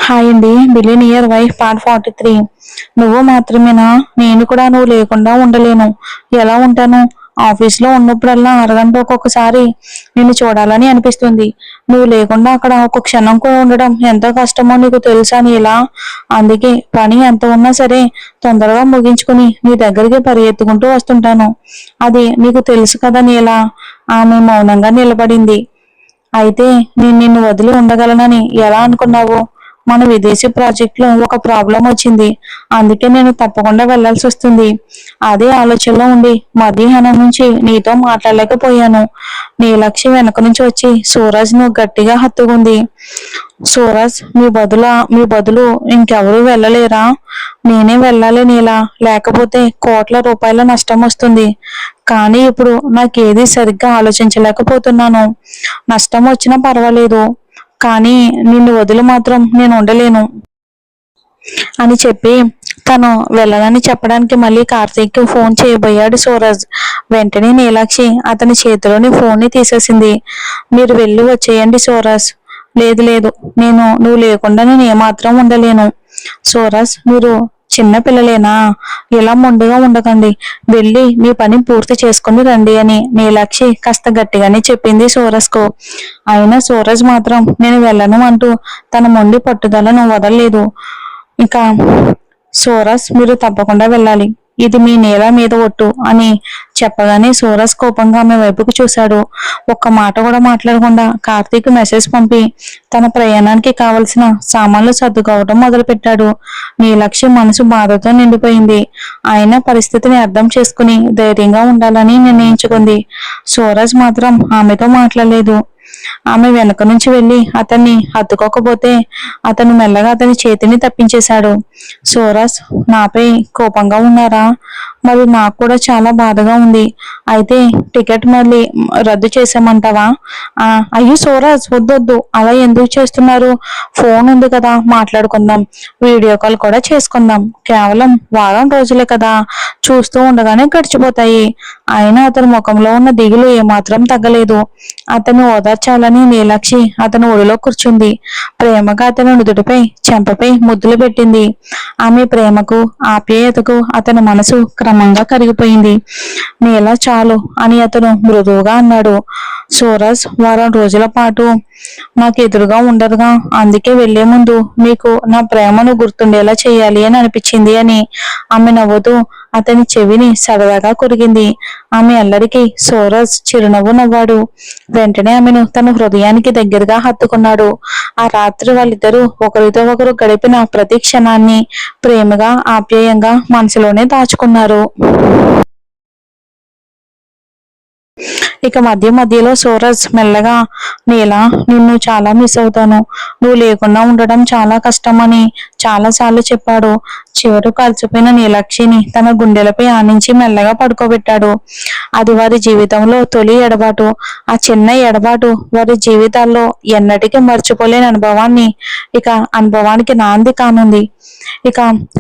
Hi అండి. Billionaire wife part 43. నువ్వు మాత్రమేనా? నేను కూడా నువ్వు లేకుండా ఉండలేను. ఎలా ఉంటాను? ఆఫీస్లో ఉన్నప్పుడల్లా అరగంట ఒక్కొక్కసారి నిన్ను చూడాలని అనిపిస్తుంది. నువ్వు లేకుండా అక్కడ ఒక క్షణం కూడా ఉండడం ఎంత కష్టమో నీకు తెలుసా నీలా? అందుకే పని ఎంత ఉన్నా సరే తొందరగా ముగించుకుని నీ దగ్గరికి పరిగెత్తుకుంటూ వస్తుంటాను. అది నీకు తెలుసు కదా నీలా? ఆమె మౌనంగా నిలబడింది. అయితే నేను నిన్ను వదిలి ఉండగలనని ఎలా అనుకున్నావు? మన విదేశీ ప్రాజెక్ట్ లో ఒక ప్రాబ్లం వచ్చింది. అందుకే నేను తప్పకుండా వెళ్లాల్సి వస్తుంది. అదే ఆలోచనలో ఉండి మధ్యాహ్నం నుంచి నీతో మాట్లాడలేకపోయాను. నీ లక్ష్యం వెనక నుంచి వచ్చి సూరజ్ ను గట్టిగా హత్తుకుంది. సూరజ్, మీ బదులు ఇంకెవరూ వెళ్ళలేరా? నేనే వెళ్ళాలి నీలా, లేకపోతే కోట్ల రూపాయల నష్టం వస్తుంది. కానీ ఇప్పుడు నాకేది సరిగ్గా ఆలోచించలేకపోతున్నాను. నష్టం వచ్చినా పర్వాలేదు, కానీ నిన్ను వదిలి మాత్రం నేను ఉండలేను అని చెప్పి తను వెళ్ళనని చెప్పడానికి మళ్ళీ కార్తీక్ కి ఫోన్ చేయబోయాడు సూరజ్. వెంటనే నీలాక్షి అతని చేతిలోని ఫోన్ ని తీసేసింది. మీరు వెళ్ళి వచ్చేయండి సూరజ్. లేదు లేదు, నువ్వు లేకుండా నేను ఏమాత్రం ఉండలేను. సూరజ్, మీరు చిన్న పిల్లలేనా? ఇలా మొండిగా ఉండకండి. వెళ్ళి మీ పని పూర్తి చేసుకుని రండి అని నీలాక్షి కాస్త గట్టిగానే చెప్పింది సూరజ్ కు. అయినా సూరజ్ మాత్రం నేను వెళ్ళను అంటూ తన మొండి పట్టుదలను వదలలేదు. ఇక సూరజ్, మీరు తప్పకుండా వెళ్ళాలి. ఇది మీ నేల మీద ఒట్టు అని చెప్పగానే సూరజ్ కోపంగా ఆమె వైపుకు చూశాడు. ఒక్క మాట కూడా మాట్లాడకుండా కార్తీక్ మెసేజ్ పంపి తన ప్రయాణానికి కావలసిన సామాన్లు సర్దుకోవడం మొదలుపెట్టాడు. నీలక్ష్మి మనసు బాధతో నిండిపోయింది. ఆయన పరిస్థితిని అర్థం చేసుకుని ధైర్యంగా ఉండాలని నిర్ణయించుకుంది. సూరజ్ మాత్రం ఆమెతో మాట్లాడలేదు. ఆమె వెనక నుంచి వెళ్లి అతన్ని హత్తుకోకపోతే అతను మెల్లగా అతని చేతిని తప్పించేశాడు. సూరజ్, నాపై కోపంగా ఉన్నారా? మరి నాకు కూడా చాలా బాధగా ఉంది. అయితే టికెట్ మళ్ళీ రద్దు చేసామంటావా? అయ్యో సూరజ్, వద్దొద్దు, అలా ఎందుకు చేస్తున్నారు? ఫోన్ ఉంది కదా, మాట్లాడుకుందాం. వీడియో కాల్ కూడా చేసుకుందాం. కేవలం వారం రోజులే కదా, చూస్తూ ఉండగానే గడిచిపోతాయి. అయినా అతని ముఖంలో ఉన్న దిగులు ఏమాత్రం తగ్గలేదు. అతను ఓదార్చాలని నీలాక్షి అతని ఒడిలో కూర్చుంది. ప్రేమగా అతని నుదుటిపై చెంపపై ముద్దులు పెట్టింది. ఆమె ప్రేమకు ఆప్యాయతకు అతని మనసు క్రమంగా కరిగిపోయింది. నీలా చాలు అని అతను మృదువుగా అన్నాడు. సూరజ్, వారం రోజుల పాటు నాకు ఎదురుగా ఉండరుగా, అందుకే వెళ్లే ముందు మీకు నా ప్రేమను గుర్తుండేలా చేయాలి అని అనిపించింది అని ఆమె నవ్వుతూ అతని చెవిని సరదాగా కొరిగింది. ఆమె అల్లరికి సూరజ్ చిరునవ్వు నవ్వాడు. వెంటనే ఆమెను తన హృదయానికి దగ్గరగా హత్తుకున్నాడు. ఆ రాత్రి వాళ్ళిద్దరూ ఒకరితో ఒకరు గడిపిన ప్రతి క్షణాన్ని ప్రేమగా ఆప్యాయంగా మనసులోనే దాచుకున్నారు. ఇక మధ్యలో సూరజ్ మెల్లగా, నీలా, నిన్ను చాలా మిస్ అవుతాను. నువ్వు లేకుండా ఉండడం చాలా కష్టమని చాలాసార్లు చెప్పాడు. చివరకు అలసిపోయిన నీలాక్షిని తన గుండెలపై ఆనించి మెల్లగా పడుకోబెట్టాడు. అది వారి జీవితంలో తొలి ఎడబాటు. ఆ చిన్న ఎడబాటు వారి జీవితాల్లో ఎన్నటికీ మర్చిపోలేని అనుభవానికి నాంది కానుంది. ఇక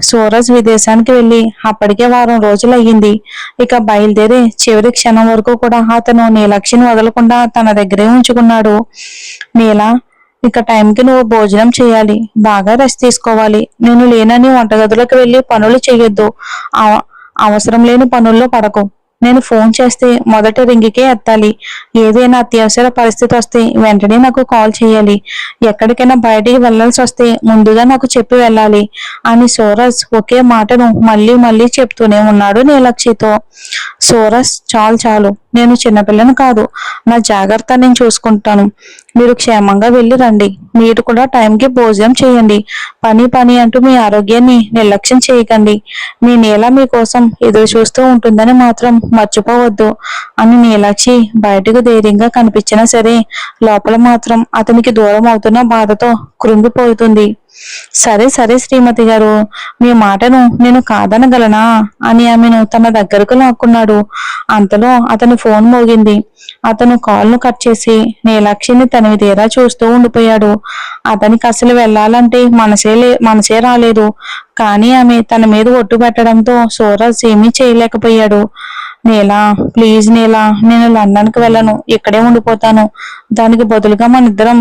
సూరజ్ విదేశానికి వెళ్లి అప్పటికే వారం రోజులు అయ్యింది. ఇక బయలుదేరి చివరి క్షణం వరకు కూడా అతను నీలాక్షిని వదలకుండా తన దగ్గరే ఉంచుకున్నాడు. నీలా, ఇక టైంకి నువ్వు భోజనం చేయాలి, బాగా రెస్ట్ తీసుకోవాలి. నేను లేనని వంటగదిలోకి వెళ్ళి పనులు చెయ్యొద్దు. అవసరం లేని పనుల్లో పడకు. నేను ఫోన్ చేస్తే మొదటి రింగికే ఎత్తాలి. ఏదైనా అత్యవసర పరిస్థితి వస్తే వెంటనే నాకు కాల్ చేయాలి. ఎక్కడికైనా బయటికి వెళ్లాల్సి వస్తే ముందుగా నాకు చెప్పి వెళ్ళాలి అని సూరజ్ ఒకే మాటను మళ్ళీ మళ్ళీ చెప్తూనే ఉన్నాడు నీలాక్షితో. సూరజ్, చాలు, నేను చిన్నపిల్లను కాదు. నా జాగ్రత్త నేను చూసుకుంటాను. మీరు క్షేమంగా వెళ్ళి రండి. మీరు కూడా టైంకి భోజనం చేయండి. పని అంటూ మీ ఆరోగ్యాన్ని నిర్లక్ష్యం చేయకండి. మీ నీల మీకోసం ఎదురు చూస్తూ ఉంటుందని మాత్రం మర్చిపోవద్దు అని నీలాక్షి బయటకు ధైర్యంగా కనిపించినా సరే లోపల మాత్రం అతనికి దూరం అవుతున్న బాధతో కృంగిపోతుంది. సరే శ్రీమతి గారు, మీ మాటను నేను కాదనగలనా అని ఆమెను తన దగ్గరకు లాక్కున్నాడు. అంతలో అతని ఫోన్ మోగింది. అతను కాల్ను కట్ చేసి నీలాక్షిని తనివి తీరా చూస్తూ ఉండిపోయాడు. అతనికి అసలు వెళ్లాలంటే మనసే రాలేదు. కానీ ఆమె తన మీద ఒట్టు పెట్టడంతో సూరజ్ ఏమీ చేయలేకపోయాడు. నీలా, ప్లీజ్ నీలా, నేను లండన్కి వెళ్ళను, ఇక్కడే ఉండిపోతాను. దానికి బదులుగా మన ఇద్దరం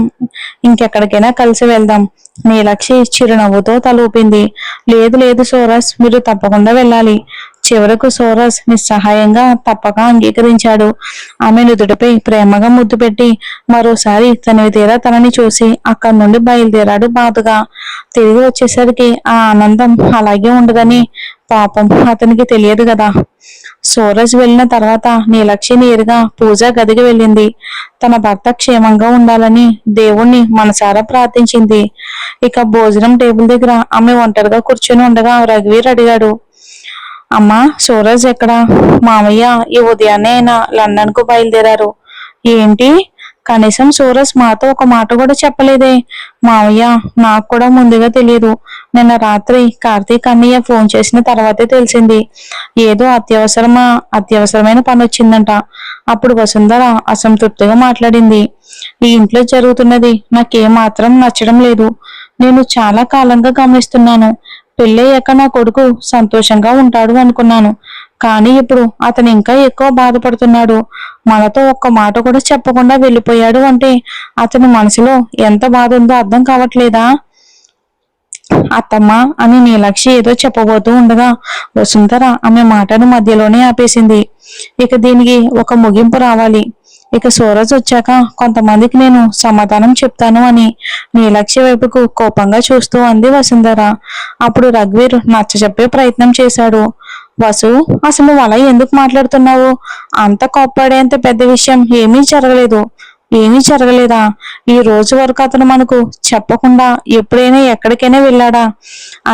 ఇంకెక్కడికైనా కలిసి వెళ్దాం. నీలక్షి చిరునవ్వుతో తల ఊపింది. లేదు లేదు సోరస్, మీరు తప్పకుండా వెళ్ళాలి. చివరకు సోరస్ నిస్సహాయంగా తప్పక అంగీకరించాడు. ఆమె నుదుటిపై ప్రేమగా ముద్దు పెట్టి మరోసారి తనివి తీరా తనని చూసి అక్కడి నుండి బయలుదేరాడు బాధగా. తిరిగి వచ్చేసరికి ఆ ఆనందం అలాగే ఉండదని పాపం అతనికి తెలియదు కదా. సూరజ్ వెళ్ళిన తర్వాత నీలక్షి నేరుగా పూజా గదికి వెళ్ళింది. తన భర్త క్షేమంగా ఉండాలని దేవుణ్ణి మనసారా ప్రార్థించింది. ఇక భోజనం టేబుల్ దగ్గర ఆమె ఒంటరిగా కూర్చొని ఉండగా రఘువీర్ అడిగాడు, అమ్మా సూరజ్ ఎక్కడా? మామయ్య ఈ ఉదయాన్నే ఆయన లండన్ కు బయలుదేరారు. ఏంటి? కనీసం సూరజ్ మాతో ఒక మాట కూడా చెప్పలేదే. మావయ్య, నాకు కూడా ముందుగా తెలియదు. నిన్న రాత్రి కార్తీక్ అన్నయ్య ఫోన్ చేసిన తర్వాతే తెలిసింది. ఏదో అత్యవసరమైన పని వచ్చిందంట. అప్పుడు వసుంధర అసంతృప్తిగా మాట్లాడింది. ఈ ఇంట్లో జరుగుతున్నది నాకేమాత్రం నచ్చడం లేదు. నేను చాలా కాలంగా గమనిస్తున్నాను. పెళ్ళయ్యాక నా కొడుకు సంతోషంగా ఉంటాడు అనుకున్నాను. కానీ ఇప్పుడు అతను ఇంకా ఎక్కువ బాధపడుతున్నాడు. మనతో ఒక్క మాట కూడా చెప్పకుండా వెళ్ళిపోయాడు అంటే అతని మనసులో ఎంత బాధ ఉందో అర్థం కావట్లేదా? అత్తమ్మ అని నీలక్షి ఏదో చెప్పబోతూ ఉండగా వసుంధర ఆమె మాటను మధ్యలోనే ఆపేసింది. ఇక దీనికి ఒక ముగింపు రావాలి. ఇక సూరజ్ వచ్చాక కొంతమందికి నేను సమాధానం చెప్తాను అని నీలక్షి వైపుకు కోపంగా చూస్తూ అంది వసుంధర. అప్పుడు రఘువీర్ నచ్చజెప్పే ప్రయత్నం చేశాడు. వసు, అసలు నువ్వు అలా ఎందుకు మాట్లాడుతున్నావు? అంత కోప్పడేంత పెద్ద విషయం ఏమీ జరగలేదా? ఈ రోజు వరకు అతను మనకు చెప్పకుండా ఎప్పుడైనా ఎక్కడికైనా వెళ్ళాడా?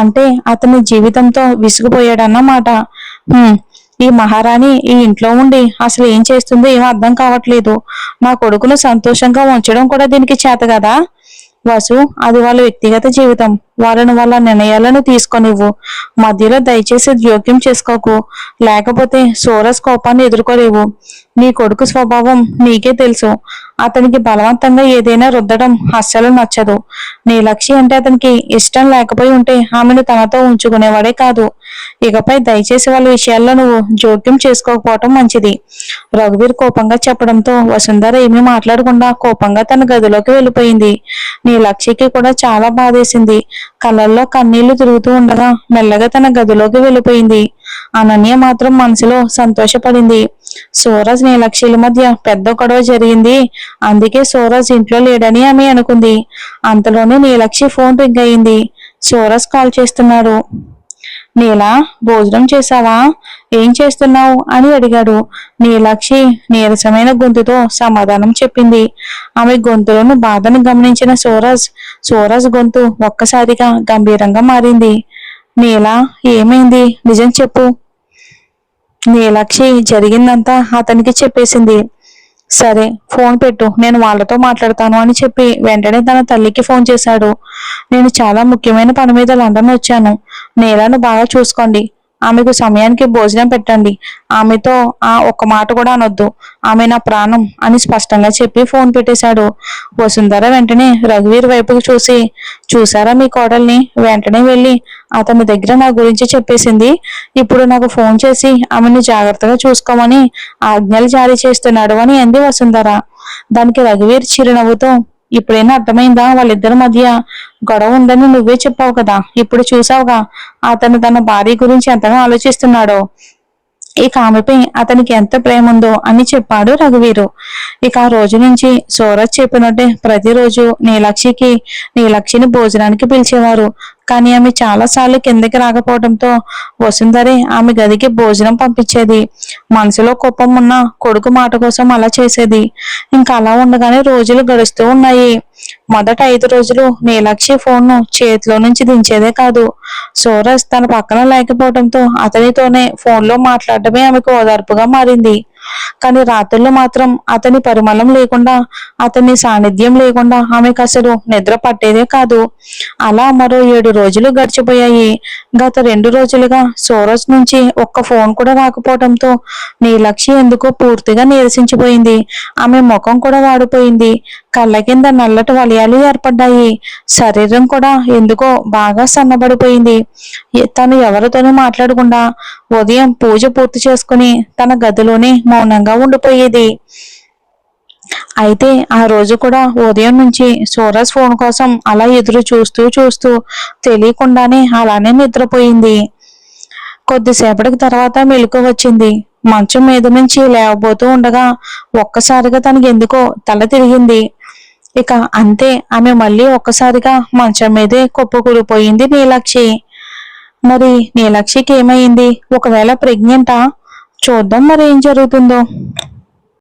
అంటే అతని జీవితంతో విసిగిపోయాడన్నమాట. ఈ మహారాణి ఈ ఇంట్లో ఉండి అసలు ఏం చేస్తుందో ఏమో అర్థం కావట్లేదు. నా కొడుకును సంతోషంగా ఉంచడం కూడా దీనికి చేత కదా. వసు, అది వాళ్ళ వ్యక్తిగత జీవితం. వాళ్ళ నిర్ణయాలను తీసుకొనివ్వు. మధ్యలో దయచేసి జోక్యం చేసుకోకు. లేకపోతే సూరజ్ కోపాన్ని ఎదుర్కోలేవు. నీ కొడుకు స్వభావం నీకే తెలుసు. అతనికి బలవంతంగా ఏదైనా రుద్దడం అస్సలు నచ్చదు. నీ లక్ష్యం అంటే అతనికి ఇష్టం లేకపోయి ఉంటే ఆమెను తనతో ఉంచుకునేవాడే కాదు. ఇకపై దయచేసి వాళ్ళ విషయాల్లో నువ్వు జోక్యం చేసుకోకపోవటం మంచిది. రఘువీర్ కోపంగా చెప్పడంతో వసుంధర ఏమీ మాట్లాడకుండా కోపంగా తన గదిలోకి వెళ్ళిపోయింది. నీ లక్ష్యకి కూడా చాలా బాధేసింది. కళ్ళల్లో కన్నీళ్లు తిరుగుతూ ఉండగా మెల్లగా తన గదిలోకి వెళ్ళిపోయింది. అనన్య మాత్రం మనసులో సంతోషపడింది. సూరజ్ నీలక్షిల మధ్య పెద్ద గొడవ జరిగింది. అందుకే సూరజ్ ఇంట్లో లేడని ఆమె అనుకుంది. అంతలోనే నీలక్షి ఫోన్ రింగ్ అయింది. సూరజ్ కాల్ చేస్తున్నాడు. నీలా, భోజనం చేశావా? ఏం చేస్తున్నావు అని అడిగాడు. నీలక్షి నీరసమైన గొంతుతో సమాధానం చెప్పింది. ఆమె గొంతులోని బాధను గమనించిన సూరజ్ గొంతు ఒక్కసారిగా గంభీరంగా మారింది. నీలా, ఏమైంది? నిజం చెప్పు. నీలక్షి జరిగిందంతా అతనికి చెప్పేసింది. సరే, ఫోన్ పెట్టు, నేను వాళ్ళతో మాట్లాడతాను అని చెప్పి వెంటనే తన తల్లికి ఫోన్ చేశాడు. నేను చాలా ముఖ్యమైన పని మీద లండన్ వచ్చాను. నీలాను బాగా చూసుకోండి. ఆమెకు సమయానికి భోజనం పెట్టండి. ఆమెతో ఒక్క మాట కూడా అనొద్దు. ఆమె నా ప్రాణం అని స్పష్టంగా చెప్పి ఫోన్ పెట్టేశాడు. వసుంధర వెంటనే రఘువీర్ వైపుకు చూసి, చూసారా మీ కోడల్ని? వెంటనే వెళ్ళి అతని దగ్గర నా గురించి చెప్పేసింది. ఇప్పుడు నాకు ఫోన్ చేసి ఆమెను జాగ్రత్తగా చూసుకోమని ఆజ్ఞలు జారీ చేస్తున్నాడు అని అంది వసుంధర. దానికి రఘువీర్ చిరునవ్వుతో, ఇప్పుడైనా అర్థమైందా వాళ్ళిద్దరి మధ్య గొడవ ఉందని నువ్వే చెప్పావు కదా. ఇప్పుడు చూసావుగా అతను తన భార్య గురించి ఎంతగా ఆలోచిస్తున్నాడో. ఇక ఆమెపై అతనికి ఎంత ప్రేమ ఉందో అని చెప్పాడు రఘువీరు. ఇక ఆ రోజు నుంచి సూరజ్ చెప్పినట్టే ప్రతిరోజు నీలక్షిని భోజనానికి పిలిచేవారు. కానీ ఆమె చాలా సార్లు కిందకి రాకపోవడంతో వసుంధరే ఆమె గదికి భోజనం పంపించేది. మనసులో కోపం ఉన్న కొడుకు మాట కోసం అలా చేసేది. ఇంకా అలా ఉండగానే రోజులు గడుస్తూ ఉన్నాయి. మొదట 5 రోజులు నీలక్షి ఫోన్ను చేతిలో నుంచి దించేదే కాదు. సూరజ్ తన పక్కన లేకపోవడంతో అతనితోనే ఫోన్లో మాట్లాడటమే ఆమెకు ఓదార్పుగా మారింది. కానీ రాత్రుల్లో మాత్రం అతని పరిమళం లేకుండా, అతని సాన్నిధ్యం లేకుండా ఆమెకు అసలు నిద్ర పట్టేదే కాదు. అలా మరో 7 రోజులు గడిచిపోయాయి. గత 2 రోజులుగా సూరజ్ నుంచి ఒక్క ఫోన్ కూడా రాకపోవడంతో నీలక్షి ఎందుకో పూర్తిగా నీరసించిపోయింది. ఆమె ముఖం కూడా వాడిపోయింది. కళ్ళ కింద నల్లటి వలయాలు ఏర్పడ్డాయి. శరీరం కూడా ఎందుకో బాగా సన్నబడిపోయింది. తను ఎవరితోనూ మాట్లాడకుండా ఉదయం పూజ పూర్తి చేసుకుని తన గదిలోనే మౌనంగా ఉండిపోయేది. అయితే ఆ రోజు కూడా ఉదయం నుంచి సూరజ్ ఫోన్ కోసం అలా ఎదురు చూస్తూ చూస్తూ తెలియకుండానే అలానే నిద్రపోయింది. కొద్దిసేపటికి తర్వాత మెలకువ వచ్చింది. మంచం మీద నుంచి లేవబోతూ ఉండగా ఒక్కసారిగా తనకి ఎందుకో తల తిరిగింది. ఇక అంతే, ఆమె మళ్ళీ ఒక్కసారిగా మంచం మీదే కుప్పకూలిపోయింది నీలాక్షి. మరి నీలాక్షికి ఏమైంది? ఒకవేళ ప్రెగ్నెంటా? చూద్దాం మరి ఏం జరుగుతుందో.